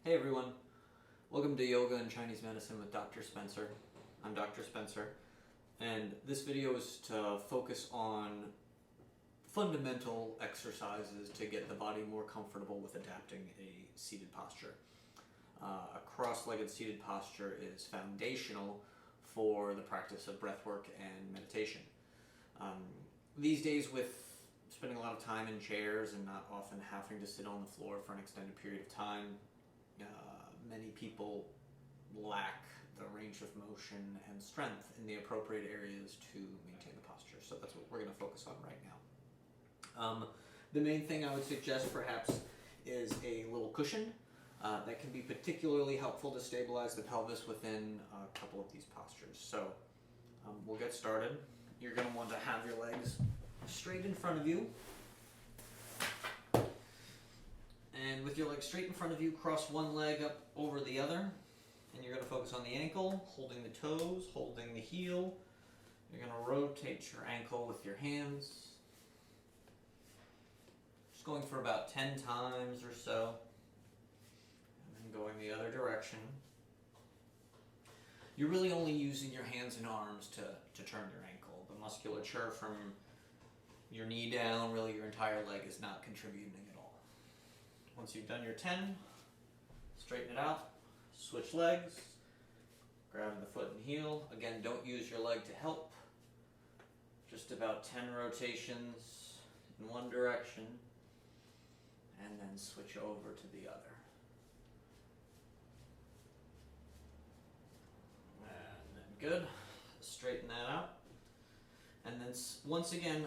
Hey everyone, welcome to Yoga and Chinese Medicine with Dr. Spencer. I'm Dr. Spencer, and this video is to focus on fundamental exercises to get the body more comfortable with adapting a seated posture. A cross-legged seated posture is foundational for the practice of breathwork and meditation. These days, with spending a lot of time in chairs and not often having to sit on the floor for an extended period of time, many people lack the range of motion and strength in the appropriate areas to maintain the posture. So that's what we're going to focus on right now. The main thing I would suggest perhaps is a little cushion that can be particularly helpful to stabilize the pelvis within a couple of these postures. So we'll get started. You're going to want to have your legs straight in front of you. And with your legs straight in front of you, cross one leg up over the other. And you're going to focus on the ankle, holding the toes, holding the heel. You're going to rotate your ankle with your hands. Just going for about 10 times or so. And then going the other direction. You're really only using your hands and arms to turn your ankle. The musculature from your knee down, really your entire leg, is not contributing at all. Once you've done your 10, straighten it out, switch legs, grab the foot and heel. Again, don't use your leg to help. Just about 10 rotations in one direction, and then switch over to the other. And then good. Straighten that out. And then once again,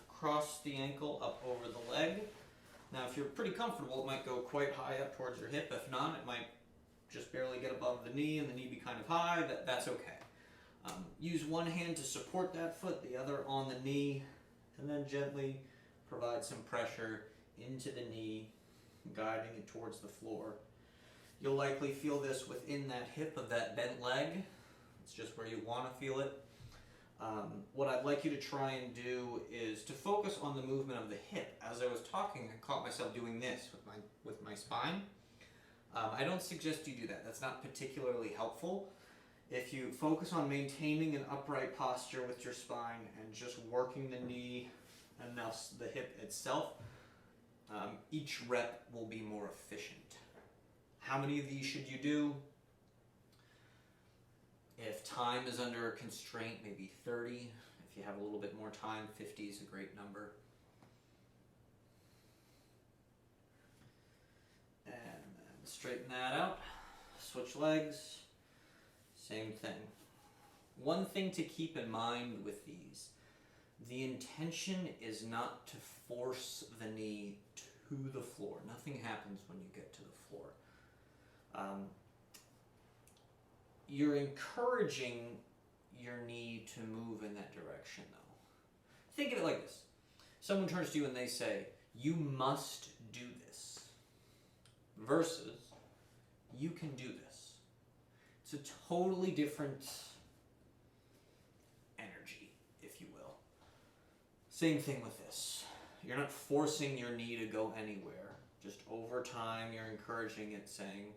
cross the ankle up over the leg. Now, if you're pretty comfortable, it might go quite high up towards your hip. If not, it might just barely get above the knee and the knee be kind of high. That's okay. Use one hand to support that foot, the other on the knee, and then gently provide some pressure into the knee, guiding it towards the floor. You'll likely feel this within that hip of that bent leg. It's just where you want to feel it. What I'd like you to try and do is to focus on the movement of the hip. As I was talking, I caught myself doing this with my spine. I don't suggest you do that. That's not particularly helpful. If you focus on maintaining an upright posture with your spine and just working the knee and thus the hip itself, each rep will be more efficient. How many of these should you do? If time is under a constraint, maybe 30. If you have a little bit more time, 50 is a great number. And then straighten that out. Switch legs. Same thing. One thing to keep in mind with these, the intention is not to force the knee to the floor. Nothing happens when you get to the floor. You're encouraging your knee to move in that direction, though. Think of it like this. Someone turns to you and they say, "You must do this," versus, "You can do this." It's a totally different energy, if you will. Same thing with this. You're not forcing your knee to go anywhere. Just over time, you're encouraging it, saying,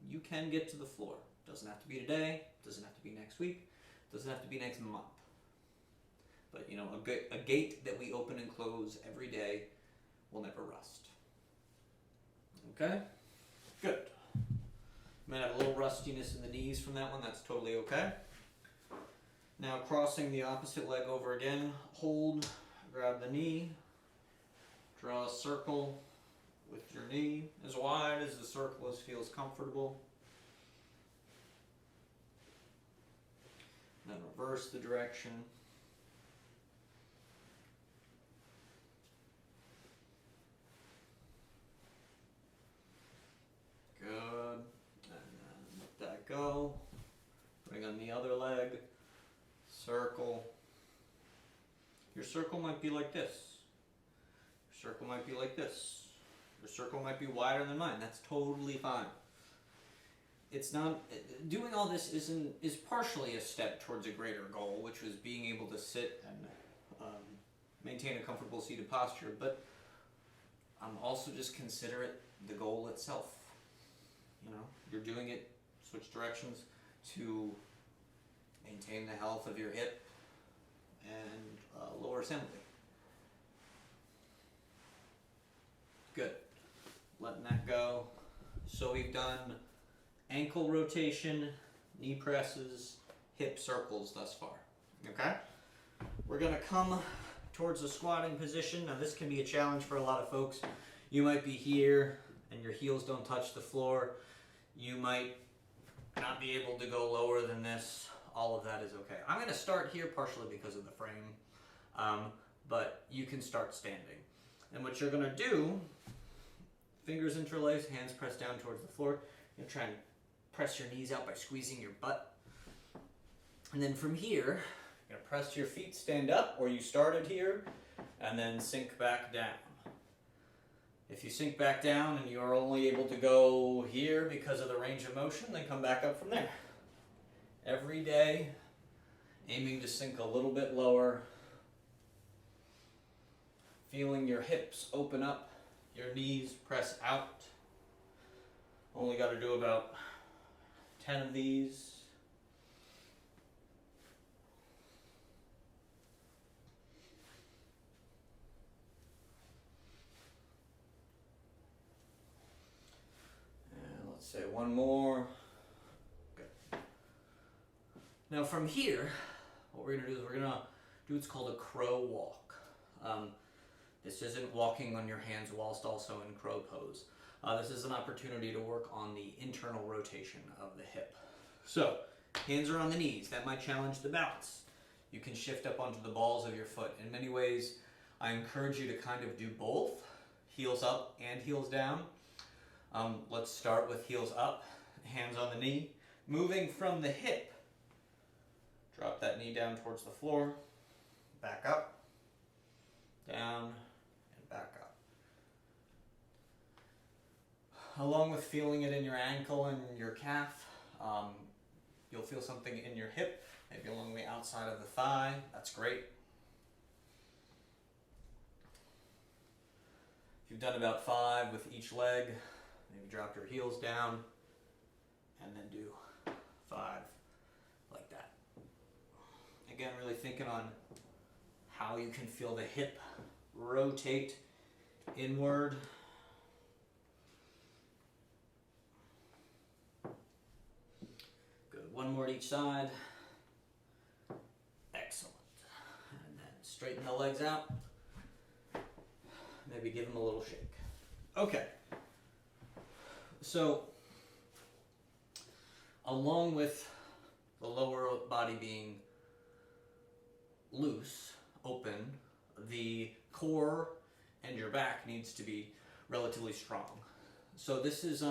"You can get to the floor." Doesn't have to be today, doesn't have to be next week, doesn't have to be next month. But a gate that we open and close every day will never rust. Okay? Good. You might have a little rustiness in the knees from that one, that's totally okay. Now crossing the opposite leg over again, hold, grab the knee, draw a circle with your knee, as wide as the circle feels comfortable. Then reverse the direction. Good. And then let that go. Bring on the other leg. Circle. Your circle might be like this. Your circle might be like this. Your circle might be wider than mine. That's totally fine. It's not, doing all this is partially a step towards a greater goal, which was being able to sit and maintain a comfortable seated posture, but also just consider it the goal itself. You know, you're doing it, switch directions to maintain the health of your hip and lower assembly. Good. Letting that go. So we've done ankle rotation, knee presses, hip circles thus far. Okay? We're going to come towards the squatting position. Now this can be a challenge for a lot of folks. You might be here and your heels don't touch the floor. You might not be able to go lower than this. All of that is okay. I'm going to start here partially because of the frame, but you can start standing. And what you're going to do, fingers interlaced, hands pressed down towards the floor. You're going to try and press your knees out by squeezing your butt. And then from here, you're going to press your feet, stand up, or you started here, and then sink back down. If you sink back down and you're only able to go here because of the range of motion, then come back up from there. Every day, aiming to sink a little bit lower, feeling your hips open up, your knees press out. Only got to do about 10 of these. And let's say one more. Now from here, what we're going to do is we're going to do what's called a crow walk. This isn't walking on your hands whilst also in crow pose. This is an opportunity to work on the internal rotation of the hip. So, hands are on the knees. That might challenge the balance. You can shift up onto the balls of your foot. In many ways, I encourage you to kind of do both, heels up and heels down. Let's start with heels up, hands on the knee. Moving from the hip, drop that knee down towards the floor, back up, down, and back up. Along with feeling it in your ankle and your calf, you'll feel something in your hip, maybe along the outside of the thigh. That's great. If you've done about 5 with each leg, maybe drop your heels down and then do 5 like that. Again, really thinking on how you can feel the hip rotate inward. Good. One more at each side. Excellent. And then straighten the legs out. Maybe give them a little shake. Okay. So, along with the lower body being loose, open, the core and your back needs to be relatively strong. So this is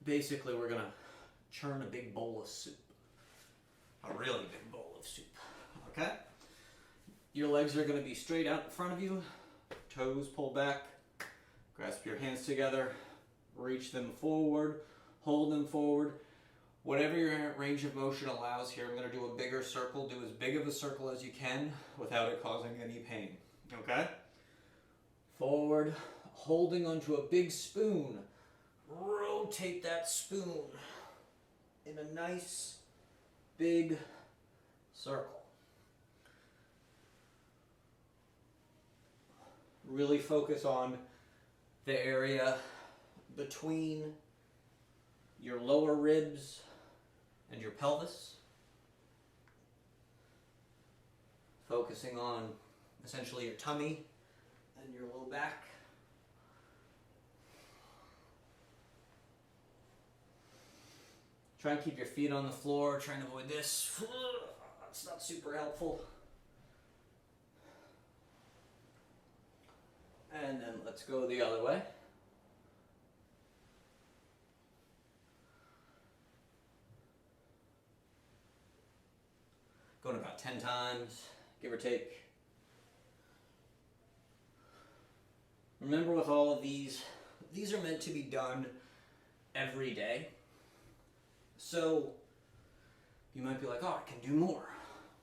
basically we're gonna churn a big bowl of soup, a really big bowl of soup. Okay, your legs are gonna be straight out in front of you, toes pulled back. Grasp your hands together, reach them forward, hold them forward. Whatever your range of motion allows here, I'm going to do a bigger circle. Do as big of a circle as you can without it causing any pain. Okay? Forward, holding onto a big spoon. Rotate that spoon in a nice big circle. Really focus on the area between your lower ribs and your pelvis, focusing on essentially your tummy and your low back. Try and keep your feet on the floor, trying to avoid this. That's not super helpful. And then let's go the other way. Going about 10 times, give or take. Remember with all of these are meant to be done every day. So you might be like, oh, I can do more.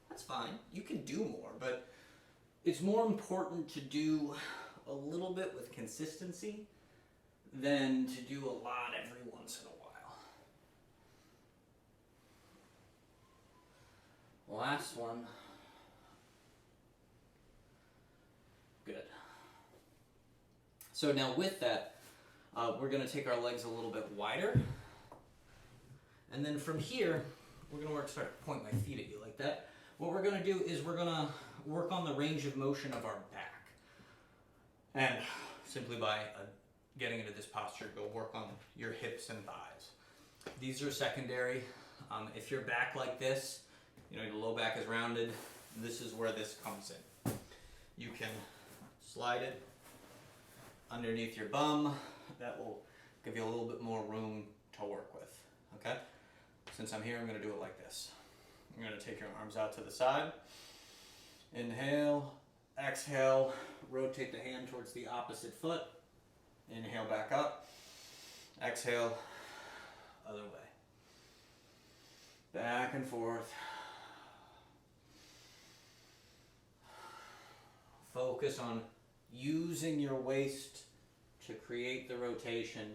That's fine, you can do more, but it's more important to do a little bit with consistency than to do a lot every once in a while. Last one. Good. So now with that, we're going to take our legs a little bit wider. And then from here, we're going to start to point my feet at you like that. What we're going to do is we're going to work on the range of motion of our back. And simply by getting into this posture, go work on your hips and thighs. These are secondary. If you're back like this, you know, your low back is rounded, this is where this comes in. You can slide it underneath your bum. That will give you a little bit more room to work with, okay? Since I'm here, I'm gonna do it like this. You're gonna take your arms out to the side. Inhale, exhale, rotate the hand towards the opposite foot. Inhale back up. Exhale, other way. Back and forth. Focus on using your waist to create the rotation.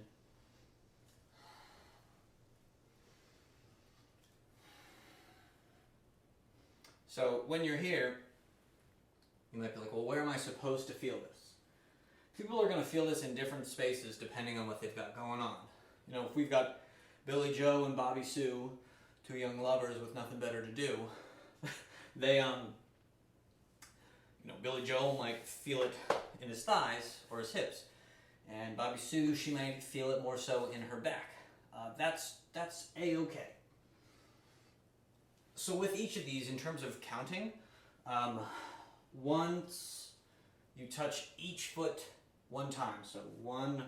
So when you're here, you might be like, well, where am I supposed to feel this? People are going to feel this in different spaces depending on what they've got going on. You know, if we've got Billy Joe and Bobby Sue, two young lovers with nothing better to do, they, Billy Joe might feel it in his thighs or his hips. And Bobby Sue, she might feel it more so in her back. That's A-okay. So with each of these, in terms of counting, once you touch each foot one time, so one,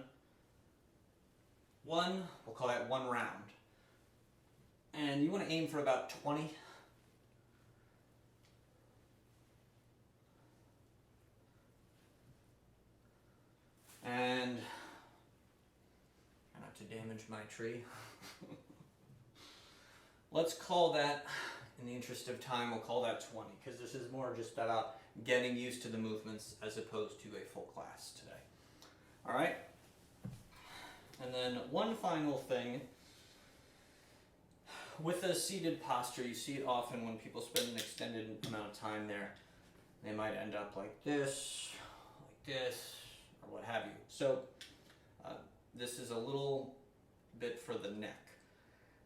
we'll call that one round. And you want to aim for about 20. And try not to damage my tree. Let's call that, in the interest of time, we'll call that 20, because this is more just about getting used to the movements as opposed to a full class today. All right? And then one final thing. With a seated posture, you see it often when people spend an extended amount of time there. They might end up like this, or what have you. So this is a little bit for the neck.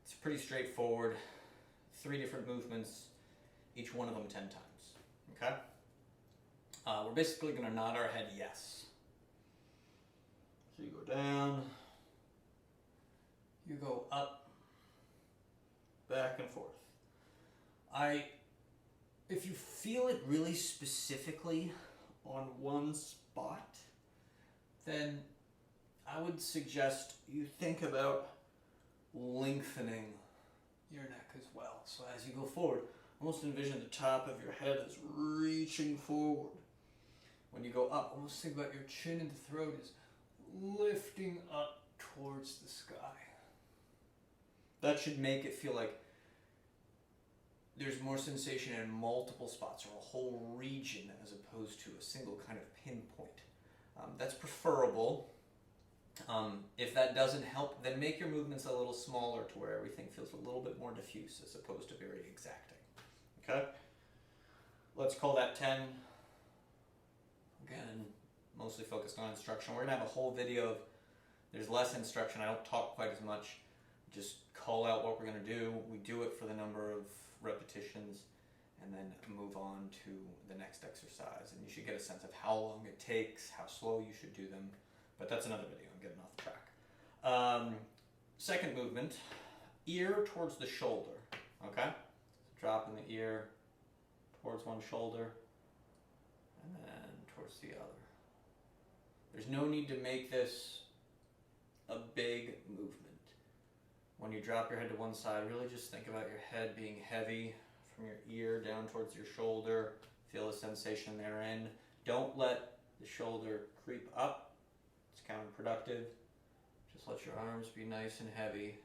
It's pretty straightforward. 3 different movements, each one of them 10 times. Okay? We're basically going to nod our head yes. So you go down, you go up, back and forth. If you feel it really specifically on one spot, then I would suggest you think about lengthening your neck as well. So as you go forward, almost envision the top of your head is reaching forward. When you go up, almost think about your chin and throat is lifting up towards the sky. That should make it feel like there's more sensation in multiple spots or a whole region as opposed to a single kind of pinpoint. That's preferable. If that doesn't help, then make your movements a little smaller to where everything feels a little bit more diffuse as opposed to very exacting. Okay? Let's call that 10. Again, mostly focused on instruction. We're going to have a whole video of, there's less instruction. I don't talk quite as much. Just call out what we're going to do. We do it for the number of repetitions and then move on to the next exercise. And you should get a sense of how long it takes, how slow you should do them. But that's another video. I'm getting off track. Second movement, ear towards the shoulder. Okay? So dropping the ear towards one shoulder and then towards the other. There's no need to make this a big movement. When you drop your head to one side, really just think about your head being heavy from your ear down towards your shoulder. Feel the sensation therein. Don't let the shoulder creep up. It's counterproductive. Just let your arms be nice and heavy.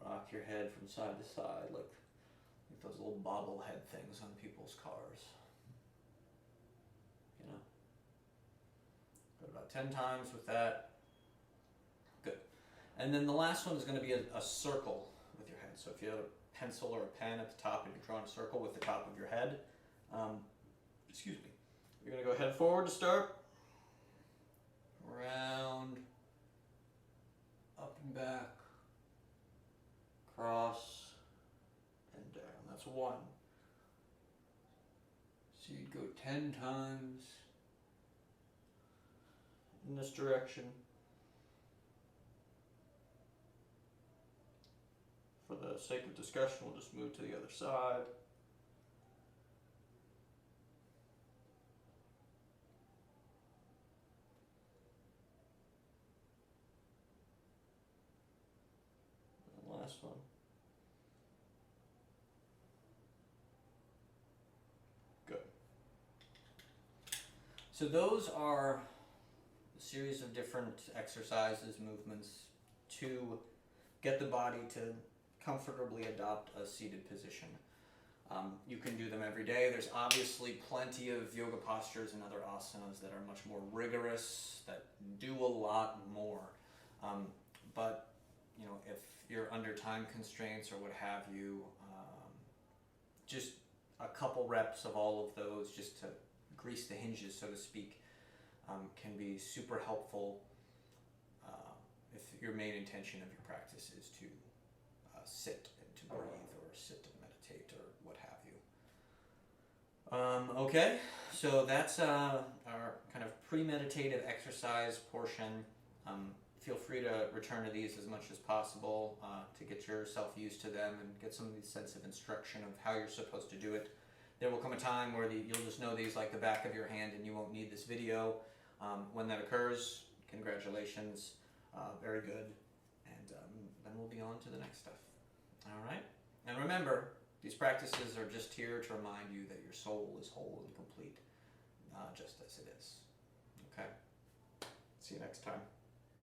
Rock your head from side to side like those little bobblehead things on people's cars. You know. Go about 10 times with that. And then the last one is going to be a circle with your head. So if you have a pencil or a pen at the top and you're drawing a circle with the top of your head, excuse me, you're going to go head forward to start, round, up and back, cross, and down. That's 1. So you'd go 10 times in this direction. For the sake of discussion, we'll just move to the other side. And last one. Good. So those are a series of different exercises, movements to get the body to comfortably adopt a seated position. You can do them every day. There's obviously plenty of yoga postures and other asanas that are much more rigorous, that do a lot more. But you know, if you're under time constraints or what have you, just a couple reps of all of those just to grease the hinges, so to speak, can be super helpful if your main intention of your practice is to sit and to breathe, or sit and meditate, or what have you. Okay, so that's our kind of pre-meditative exercise portion. Feel free to return to these as much as possible to get yourself used to them and get some sense of instruction of how you're supposed to do it. There will come a time where you'll just know these like the back of your hand and you won't need this video. When that occurs, congratulations, very good, and then we'll be on to the next stuff. All right, and remember, these practices are just here to remind you that your soul is whole and complete, just as it is. Okay, see you next time.